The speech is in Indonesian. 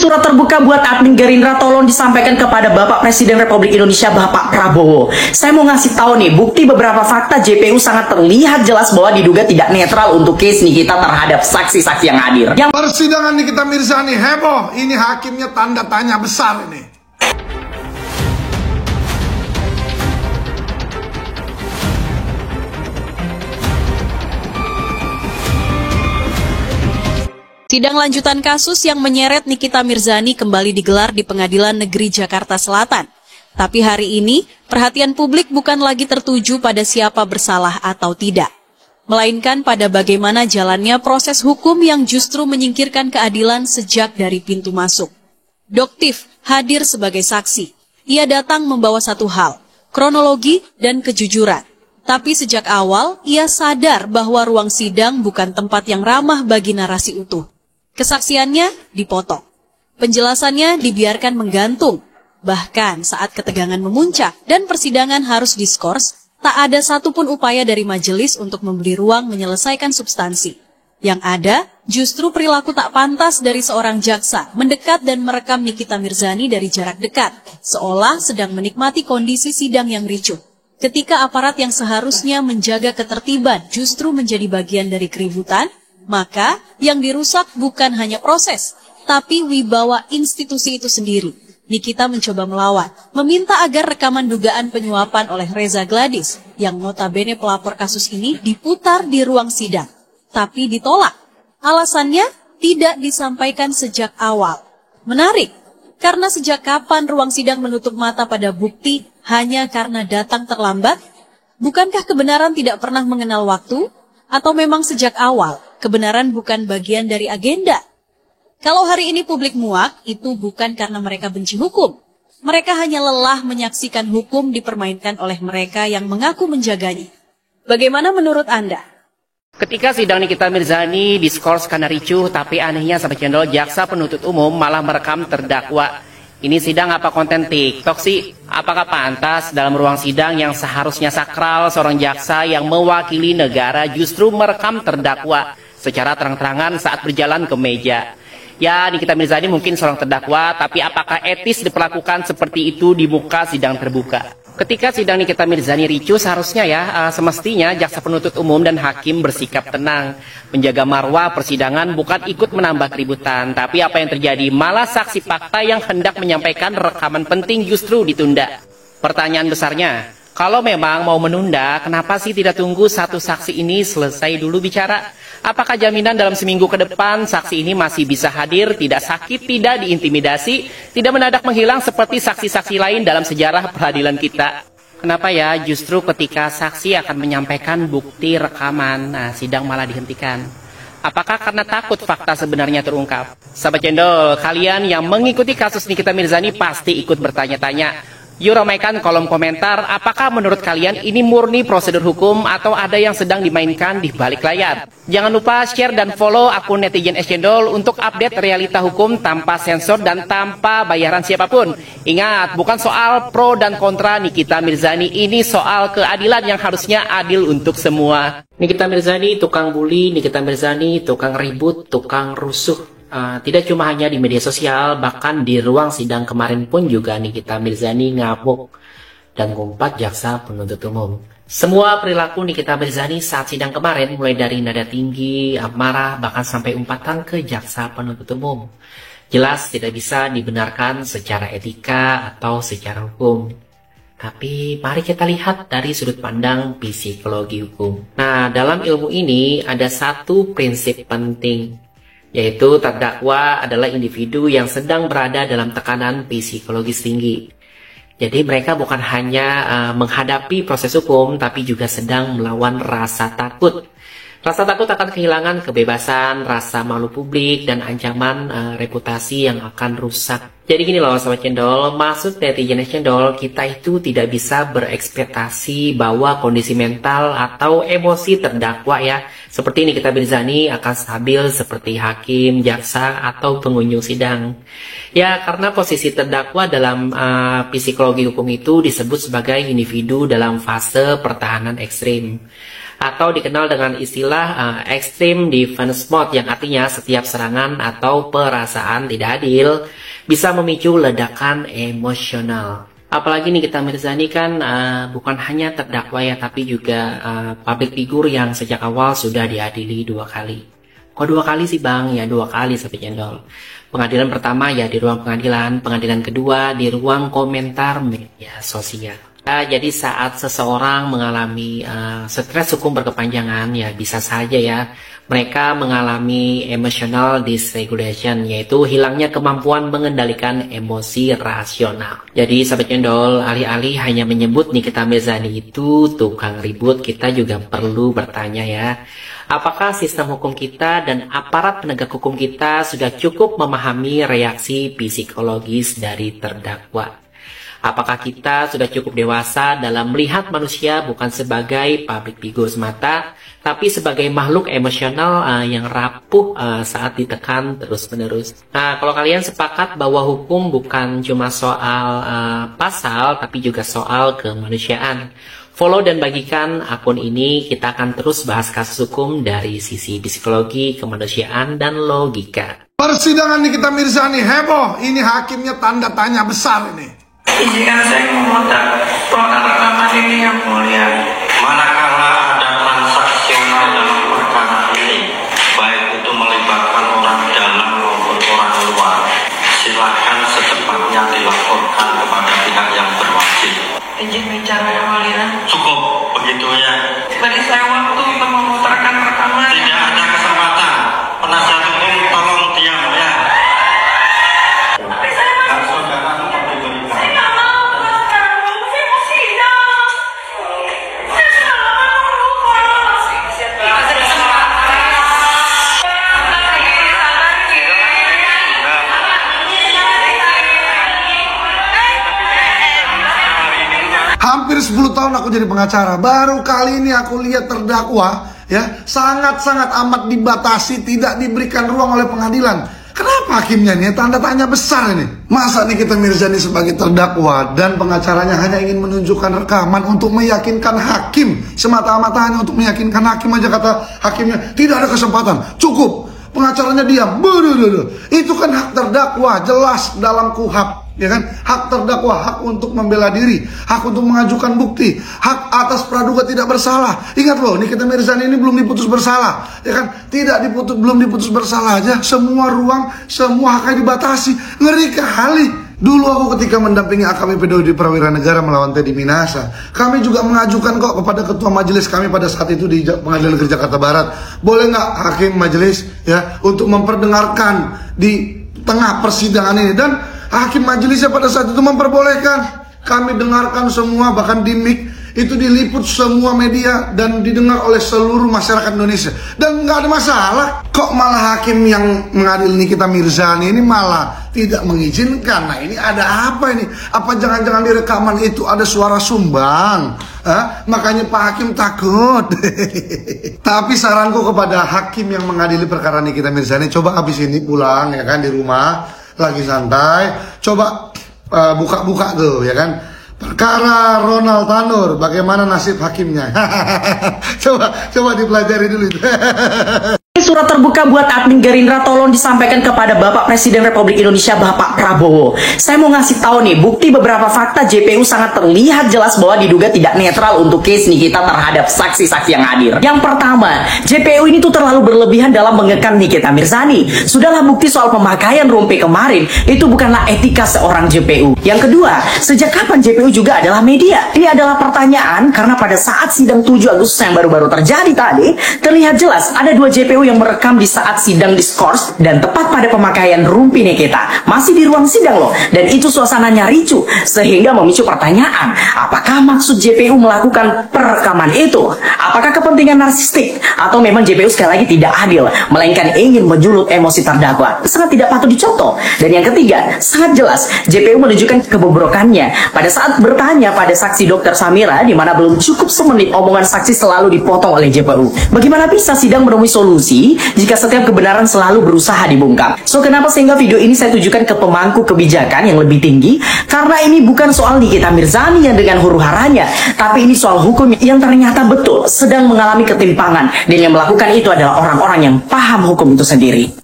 surat terbuka buat admin Gerindra tolong disampaikan kepada Bapak Presiden Republik Indonesia Bapak Prabowo. Saya mau ngasih tahu nih, bukti beberapa fakta JPU sangat terlihat jelas bahwa diduga tidak netral untuk case Nikita terhadap saksi-saksi yang hadir. Persidangan Nikita Mirzani heboh, ini hakimnya tanda tanya besar ini. Sidang lanjutan kasus yang menyeret Nikita Mirzani kembali digelar di Pengadilan Negeri Jakarta Selatan. Tapi hari ini, perhatian publik bukan lagi tertuju pada siapa bersalah atau tidak, melainkan pada bagaimana jalannya proses hukum yang justru menyingkirkan keadilan sejak dari pintu masuk. Doktif hadir sebagai saksi. Ia datang membawa satu hal, kronologi dan kejujuran. Tapi sejak awal, ia sadar bahwa ruang sidang bukan tempat yang ramah bagi narasi utuh. Kesaksiannya dipotong. Penjelasannya dibiarkan menggantung. Bahkan saat ketegangan memuncak dan persidangan harus diskors, tak ada satupun upaya dari majelis untuk memberi ruang menyelesaikan substansi. Yang ada justru perilaku tak pantas dari seorang jaksa mendekat dan merekam Nikita Mirzani dari jarak dekat, seolah sedang menikmati kondisi sidang yang ricuh. Ketika aparat yang seharusnya menjaga ketertiban justru menjadi bagian dari keributan, maka yang dirusak bukan hanya proses, tapi wibawa institusi itu sendiri. Nikita mencoba melawan, meminta agar rekaman dugaan penyuapan oleh Reza Gladys, yang notabene pelapor kasus ini, diputar di ruang sidang. Tapi ditolak. Alasannya tidak disampaikan sejak awal. Menarik, karena sejak kapan ruang sidang menutup mata pada bukti hanya karena datang terlambat? Bukankah kebenaran tidak pernah mengenal waktu? Atau memang sejak awal, kebenaran bukan bagian dari agenda? Kalau hari ini publik muak, itu bukan karena mereka benci hukum. Mereka hanya lelah menyaksikan hukum dipermainkan oleh mereka yang mengaku menjaganya. Bagaimana menurut Anda? Ketika sidang Nikita Mirzani diskors karena ricuh, tapi anehnya Sahabat Channel, jaksa penuntut umum malah merekam terdakwa. Ini sidang apa konten TikTok sih? Apakah pantas dalam ruang sidang yang seharusnya sakral seorang jaksa yang mewakili negara justru merekam terdakwa secara terang-terangan saat berjalan ke meja? Ya, Nikita Mirzani mungkin seorang terdakwa, tapi apakah etis diperlakukan seperti itu di muka sidang terbuka? Ketika sidang Nikita Mirzani ricuh, seharusnya semestinya jaksa penuntut umum dan hakim bersikap tenang, menjaga marwah persidangan, bukan ikut menambah keributan. Tapi apa yang terjadi? Malah saksi fakta yang hendak menyampaikan rekaman penting justru ditunda. Pertanyaan besarnya, kalau memang mau menunda, kenapa sih tidak tunggu satu saksi ini selesai dulu bicara? Apakah jaminan dalam seminggu ke depan saksi ini masih bisa hadir, tidak sakit, tidak diintimidasi, tidak mendadak menghilang seperti saksi-saksi lain dalam sejarah peradilan kita? Kenapa ya justru ketika saksi akan menyampaikan bukti rekaman, sidang malah dihentikan? Apakah karena takut fakta sebenarnya terungkap? Sahabat Cendol, kalian yang mengikuti kasus Nikita Mirzani pasti ikut bertanya-tanya. Yuk ramaikan kolom komentar, apakah menurut kalian ini murni prosedur hukum atau ada yang sedang dimainkan di balik layar? Jangan lupa share dan follow akun Netizen Cendol untuk update realita hukum tanpa sensor dan tanpa bayaran siapapun. Ingat, bukan soal pro dan kontra Nikita Mirzani, ini soal keadilan yang harusnya adil untuk semua. Nikita Mirzani tukang bully, Nikita Mirzani tukang ribut, tukang rusuh. Tidak cuma hanya di media sosial, bahkan di ruang sidang kemarin pun juga Nikita Mirzani ngamuk dan ngumpat jaksa penuntut umum. Semua perilaku Nikita Mirzani saat sidang kemarin, mulai dari nada tinggi, marah, bahkan sampai umpatan ke jaksa penuntut umum, jelas tidak bisa dibenarkan secara etika atau secara hukum. Tapi mari kita lihat dari sudut pandang psikologi hukum. Nah, dalam ilmu ini ada satu prinsip penting, yaitu terdakwa adalah individu yang sedang berada dalam tekanan psikologis tinggi. Jadi mereka bukan hanya menghadapi proses hukum, tapi juga sedang melawan rasa takut. Rasa takut akan kehilangan kebebasan, rasa malu publik, dan ancaman reputasi yang akan rusak. Jadi gini loh Sobat Cendol, maksud Netizen Cendol, kita itu tidak bisa berekspektasi bahwa kondisi mental atau emosi terdakwa seperti Nikita Mirzani akan stabil seperti hakim, jaksa, atau pengunjung sidang. Ya, karena posisi terdakwa dalam psikologi hukum itu disebut sebagai individu dalam fase pertahanan ekstrim. atau dikenal dengan istilah extreme defense mode, yang artinya setiap serangan atau perasaan tidak adil bisa memicu ledakan emosional. Apalagi Nikita Mirzani kan bukan hanya terdakwa ya, tapi juga public figure yang sejak awal sudah diadili 2 kali. Kok 2 kali sih bang? Ya 2 kali Sobat Cendol. Pengadilan pertama ya di ruang pengadilan, pengadilan kedua di ruang komentar media sosial. Jadi saat seseorang mengalami stres hukum berkepanjangan, ya bisa saja ya mereka mengalami emotional dysregulation, yaitu hilangnya kemampuan mengendalikan emosi rasional. Jadi Sobat Cendol, alih-alih hanya menyebut Nikita Mirzani itu tukang ribut, kita juga perlu bertanya ya, apakah sistem hukum kita dan aparat penegak hukum kita sudah cukup memahami reaksi psikologis dari terdakwa? Apakah kita sudah cukup dewasa dalam melihat manusia bukan sebagai public figure semata, tapi sebagai makhluk emosional yang rapuh saat ditekan terus-menerus? Nah, kalau kalian sepakat bahwa hukum bukan cuma soal pasal, tapi juga soal kemanusiaan, follow dan bagikan akun ini. Kita akan terus bahas kasus hukum dari sisi psikologi, kemanusiaan, dan logika. Persidangan Nikita Mirzani heboh. Ini hakimnya tanda tanya besar ini. Izinkan saya memutar rekaman ini yang mulia. Manakala ada transaksional dalam perkara ini, baik itu melibatkan orang dalam maupun orang luar, silakan secepatnya dilaporkan kepada pihak yang berwajib. Izin bicara yang mulia. Cukup begitu ya. Beri saya waktu untuk memutarkan rekaman. Tidak ada kesempatan. Penasihat hukum tolong diam ya. Hampir 10 tahun aku jadi pengacara. Baru kali ini aku lihat terdakwa ya sangat-sangat amat dibatasi, tidak diberikan ruang oleh pengadilan. Kenapa hakimnya nih? Tanda tanya besar ini. Masa Nikita Mirzani sebagai terdakwa dan pengacaranya hanya ingin menunjukkan rekaman untuk meyakinkan hakim, semata-mata hanya untuk meyakinkan hakim aja, kata hakimnya tidak ada kesempatan. Cukup. Pengacaranya diam. Itu kan hak terdakwa, jelas dalam KUHP. Ya kan, hak terdakwa, hak untuk membela diri, hak untuk mengajukan bukti, hak atas praduga tidak bersalah. Ingat loh, Nikita Mirzani ini belum diputus bersalah, ya kan? Belum diputus bersalah aja, semua ruang, semua haknya dibatasi. Ngeri kali. Dulu aku ketika mendampingi AKBP Dodi Prawira Negara melawan Teddy Minasa, kami juga mengajukan kok kepada ketua majelis kami pada saat itu di Pengadilan Negeri Jakarta Barat, boleh nggak hakim majelis ya untuk memperdengarkan di tengah persidangan ini, dan hakim majelisnya pada saat itu memperbolehkan. Kami dengarkan semua, bahkan di mic itu diliput semua media dan didengar oleh seluruh masyarakat Indonesia, dan nggak ada masalah. Kok malah hakim yang mengadili Nikita Mirzani ini malah tidak mengizinkan? Nah, ini ada apa ini? Apa jangan-jangan di rekaman itu ada suara sumbang? Makanya Pak Hakim takut. Tapi saranku kepada hakim yang mengadili perkara Nikita Mirzani, coba habis ini pulang ya kan, di rumah lagi santai, coba buka-buka tuh ya kan, perkara Ronald Tanur, bagaimana nasib hakimnya. coba dipelajari dulu itu. Surat terbuka buat admin Gerindra tolong disampaikan kepada Bapak Presiden Republik Indonesia Bapak Prabowo. Saya mau ngasih tahu nih, bukti beberapa fakta JPU sangat terlihat jelas bahwa diduga tidak netral untuk case Nikita terhadap saksi-saksi yang hadir. Yang pertama, JPU ini tuh terlalu berlebihan dalam mengekang Nikita Mirzani. Sudahlah, bukti soal pemakaian rompi kemarin itu bukanlah etika seorang JPU. Yang kedua, sejak kapan JPU juga adalah media? Ini adalah pertanyaan karena pada saat sidang 7 Agustus yang baru-baru terjadi tadi, terlihat jelas ada 2 JPU yang merekam di saat sidang diskors dan tepat pada pemakaian rumpi Nikita. Masih di ruang sidang loh, dan itu suasananya ricuh sehingga memicu pertanyaan, apakah maksud JPU melakukan perekaman itu? Apakah kepentingan narsistik atau memang JPU sekali lagi tidak adil, melainkan ingin menjulut emosi terdakwa? Sangat tidak patut dicontoh. Dan yang ketiga, sangat jelas JPU menunjukkan kebobrokannya pada saat bertanya pada saksi Dr. Samira, di mana belum cukup semenit omongan saksi selalu dipotong oleh JPU. Bagaimana bisa sidang menemui solusi rugi jika setiap kebenaran selalu berusaha dibongkar. So, kenapa sehingga video ini saya tujukan ke pemangku kebijakan yang lebih tinggi? Karena ini bukan soal Nikita Mirzani yang dengan huru-haranya, tapi ini soal hukum yang ternyata betul sedang mengalami ketimpangan, dan yang melakukan itu adalah orang-orang yang paham hukum itu sendiri.